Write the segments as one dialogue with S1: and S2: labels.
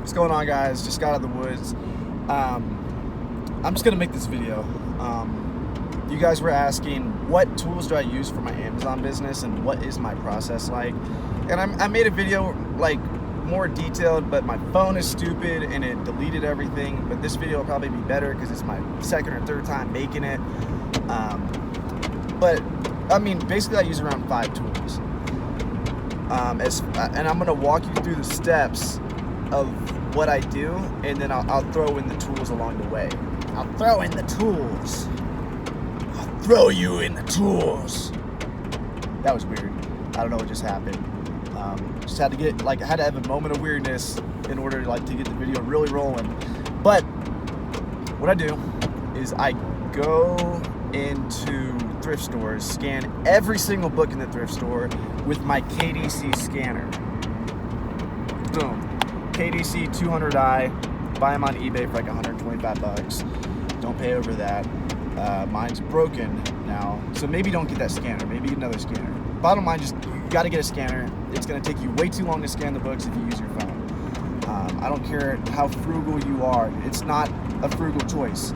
S1: What's going on, guys? Just got out of the woods. I'm just gonna make this video. You guys were asking what tools do I use for my Amazon business and what is my process like, and I made a video like more detailed, but my phone is stupid and it deleted everything. But this video will probably be better because it's my second or third time making it. But I mean, basically I use around 5 tools. And I'm gonna walk you through the steps of what I do, and then I'll throw in the tools along the way. I'll throw in the tools. I'll throw you in the tools. That was weird. I don't know what just happened. Just had to get I had to have a moment of weirdness in order to get the video really rolling. But what I do is I go into thrift stores, scan every single book in the thrift store with my KDC scanner. Boom. KDC 200i, buy them on eBay for like 125 bucks. Don't pay over that. Mine's broken now, so maybe don't get that scanner. Maybe get another scanner. Bottom line, just you got to get a scanner. It's going to take you way too long to scan the books if you use your phone. I don't care how frugal you are. It's not a frugal choice.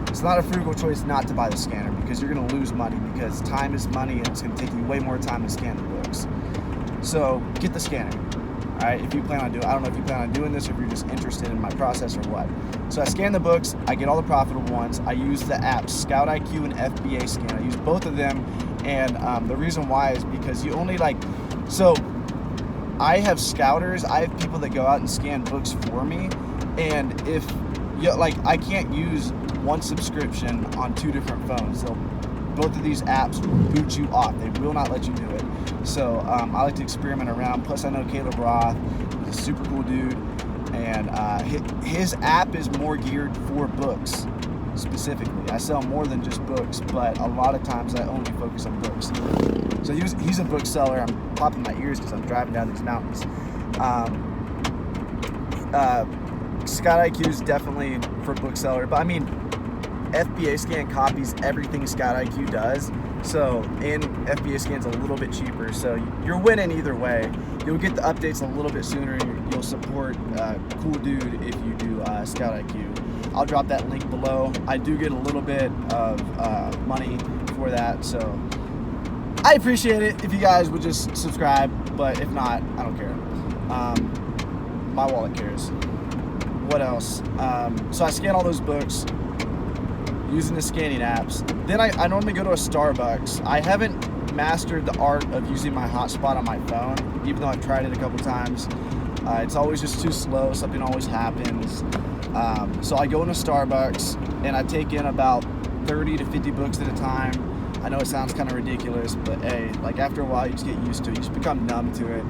S1: It's not a frugal choice not to buy the scanner because you're going to lose money, because time is money and it's going to take you way more time to scan the books. So get the scanner. All right, if you plan on doing, I don't know if you plan on doing this or if you're just interested in my process or what. So I scan the books, I get all the profitable ones. I use the apps, ScoutIQ and FBA Scan. I use both of them, and the reason why is because you only so I have scouters, I have people that go out and scan books for me, and if I can't use one subscription on 2 different phones. So both of these apps will boot you off. They will not let you do it. So I like to experiment around. Plus I know Caleb Roth is a super cool dude, and his app is more geared for books specifically. I sell more than just books, but a lot of times I only focus on books. So he's a bookseller. I'm popping my ears because I'm driving down these mountains. ScoutIQ is definitely for bookseller, but I mean, FBA Scan copies everything ScoutIQ does, so and FBA Scan's a little bit cheaper, so you're winning either way. You'll get the updates a little bit sooner, and you'll support cool dude if you do ScoutIQ. I'll drop that link below. I do get a little bit of money for that, so I appreciate it if you guys would just subscribe, but if not, I don't care. My wallet cares. What else? So I scan all those books using the scanning apps. Then I normally go to a Starbucks. I haven't mastered the art of using my hotspot on my phone, even though I've tried it a couple times. It's always just too slow. Something always happens. So I go into Starbucks and I take in about 30 to 50 books at a time. I know it sounds kind of ridiculous, but hey, after a while you just get used to it. You just become numb to it.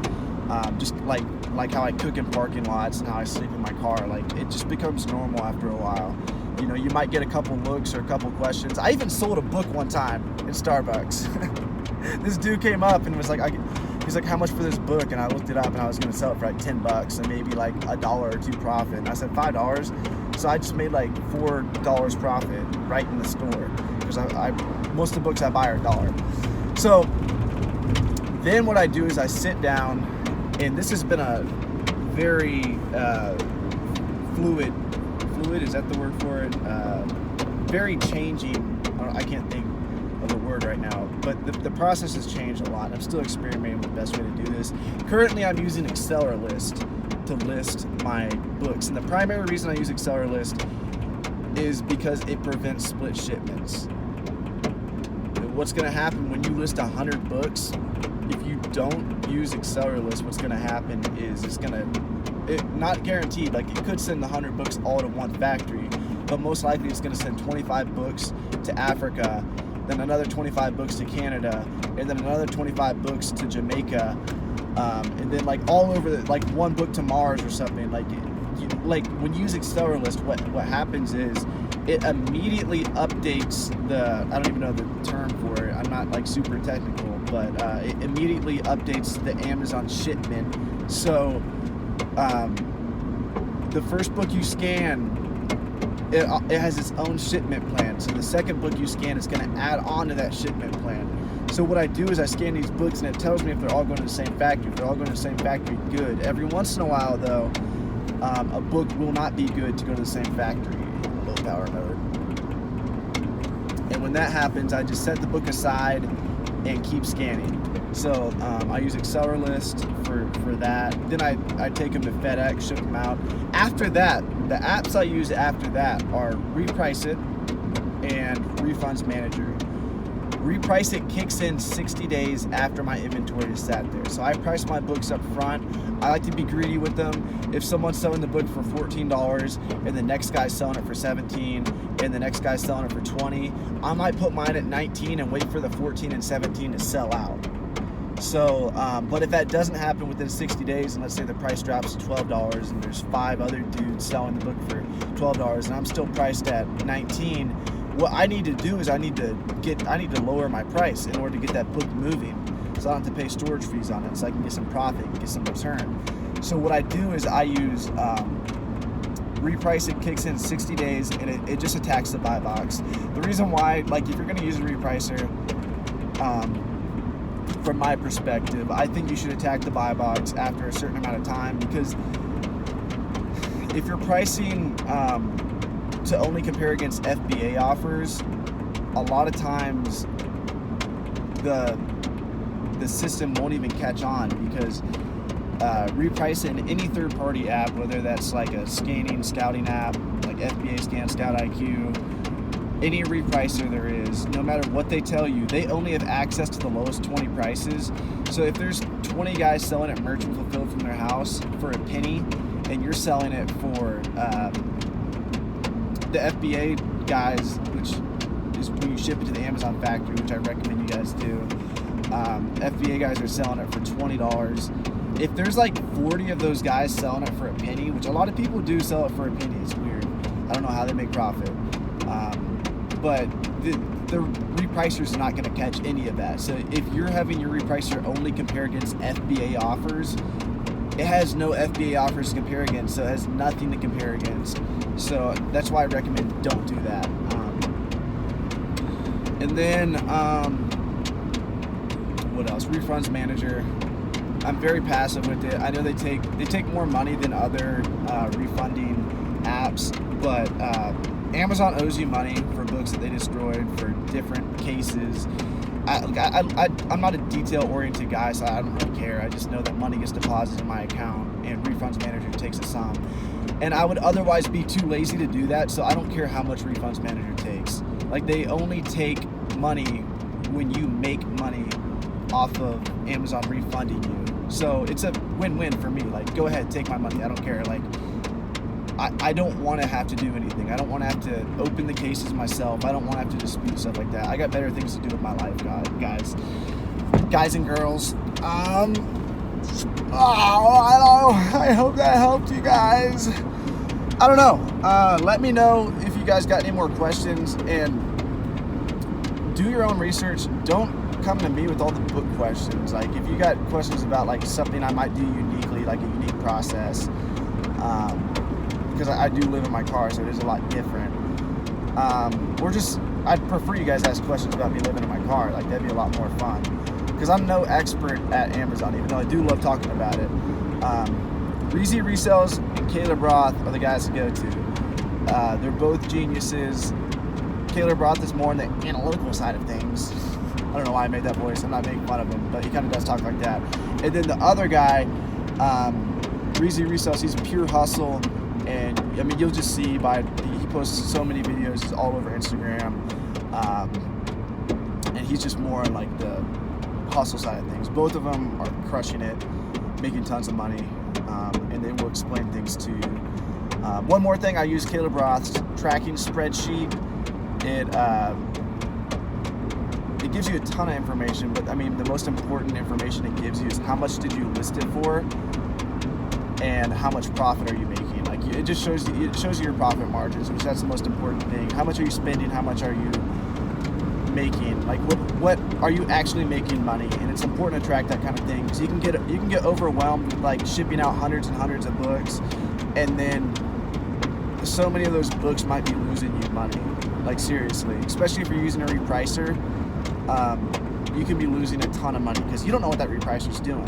S1: Just like how I cook in parking lots and how I sleep in my car. It just becomes normal after a while. You know, you might get a couple looks or a couple questions. I even sold a book one time in Starbucks. This dude came up and was like, he's like, how much for this book? And I looked it up and I was going to sell it for $10 and maybe $1 or $2 profit. And I said $5. So I just made $4 profit right in the store, because most of the books I buy are $1. So then what I do is I sit down, and this has been a very fluid, is that the word for it? Very changing, I can't think of a word right now, but the process has changed a lot. I'm still experimenting with the best way to do this. Currently I'm using AccelerList to list my books, and the primary reason I use AccelerList is because it prevents split shipments. What's going to happen when you list 100 books, if you don't use AccelerList, what's going to happen is it's not guaranteed, it could send the 100 books all to one factory, but most likely it's going to send 25 books to Africa, then another 25 books to Canada, and then another 25 books to Jamaica, and then all over one book to Mars or something. When you use AccelerList, what happens is it immediately updates I don't even know the term for it, I'm not super technical, but it immediately updates the Amazon shipment. So the first book you scan, it has its own shipment plan. So the second book you scan is going to add on to that shipment plan. So what I do is I scan these books and it tells me if they're all going to the same factory. If they're all going to the same factory, good. Every once in a while though, a book will not be good to go to the same factory in low power mode. And when that happens, I just set the book aside and keep scanning. So I use AccelerList for that. Then I take them to FedEx, ship them out. After that, the apps I use after that are Reprice It and Refunds Manager. Reprice It kicks in 60 days after my inventory is sat there. So I price my books up front. I like to be greedy with them. If someone's selling the book for $14 and the next guy's selling it for $17 and the next guy's selling it for $20, I might put mine at $19 and wait for the $14 and $17 to sell out. So, but if that doesn't happen within 60 days, and let's say the price drops to $12 and there's 5 other dudes selling the book for $12 and I'm still priced at $19, what I need to do is I need to lower my price in order to get that book moving, so I don't have to pay storage fees on it, so I can get some profit, get some return. So what I do is I use Reprice It, kicks in 60 days, and it just attacks the buy box. The reason why, like, if you're going to use a repricer, from my perspective, I think you should attack the buy box after a certain amount of time, because if you're pricing to only compare against FBA offers, a lot of times the system won't even catch on, because Reprice It in any third-party app, whether that's like a scouting app like FBA Scan, ScoutIQ, any repricer there is, no matter what they tell you, they only have access to the lowest 20 prices. So if there's 20 guys selling it merchant fulfilled from their house for a penny, and you're selling it for the FBA guys, which is when you ship it to the Amazon factory, which I recommend you guys do, FBA guys are selling it for $20. If there's like 40 of those guys selling it for a penny, which a lot of people do sell it for a penny, it's weird. I don't know how they make profit. But the repricer is not going to catch any of that. So if you're having your repricer only compare against FBA offers, it has no FBA offers to compare against, so it has nothing to compare against. So that's why I recommend don't do that. And then what else? Refunds Manager. I'm very passive with it. I know they take more money than other refunding apps, but Amazon owes you money for books that they destroyed for different cases. I'm not a detail-oriented guy, so I don't really care. I just know that money gets deposited in my account, and Refunds Manager takes a sum. And I would otherwise be too lazy to do that, so I don't care how much Refunds Manager takes. Like, they only take money when you make money off of Amazon refunding you. So it's a win-win for me. Like, go ahead, take my money. I don't care. Like, I don't want to have to do anything. I don't want to have to open the cases myself. I don't want to have to dispute stuff like that. I got better things to do with my life, guys and girls. I hope that helped you guys. I don't know. Let me know if you guys got any more questions, and do your own research. Don't come to me with all the book questions. Like, if you got questions about like something I might do uniquely, like a unique process, because I do live in my car, so it is a lot different. I'd prefer you guys ask questions about me living in my car. Like, that'd be a lot more fun. Because I'm no expert at Amazon, even though I do love talking about it. Reezy Resells and Caleb Roth are the guys to go to. They're both geniuses. Caleb Roth is more on the analytical side of things. I don't know why I made that voice. I'm not making fun of him, but he kind of does talk like that. And then the other guy, Reezy Resells, he's pure hustle. And I mean, you'll just see he posts so many videos. He's all over Instagram, and he's just more on like the hustle side of things. Both of them are crushing it, making tons of money, and they will explain things to you. One more thing, I use Caleb Roth's tracking spreadsheet. It gives you a ton of information, but I mean, the most important information it gives you is how much did you list it for, and how much profit are you making. Like, it just shows you your profit margins, which that's the most important thing. How much are you spending? How much are you making? Like, what are you actually making money? And it's important to track that kind of thing, because you can get overwhelmed with like shipping out hundreds and hundreds of books, and then so many of those books might be losing you money. Like, seriously, especially if you're using a repricer, you can be losing a ton of money because you don't know what that repricer's doing.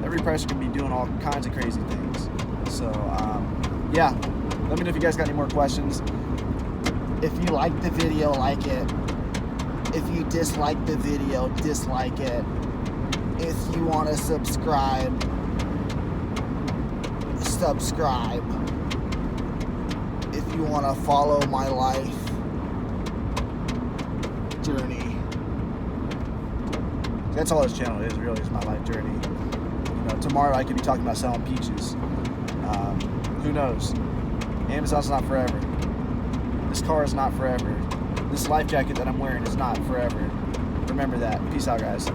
S1: That repricer can be doing all kinds of crazy things. So yeah, let me know if you guys got any more questions.
S2: If you like the video, like it. If you dislike the video, dislike it. If you want to subscribe, subscribe. If you want to follow my life journey.
S1: That's all this channel is, really, is my life journey. You know, tomorrow I could be talking about selling peaches. Who knows? Amazon's not forever. This car is not forever. This life jacket that I'm wearing is not forever. Remember that. Peace out, guys.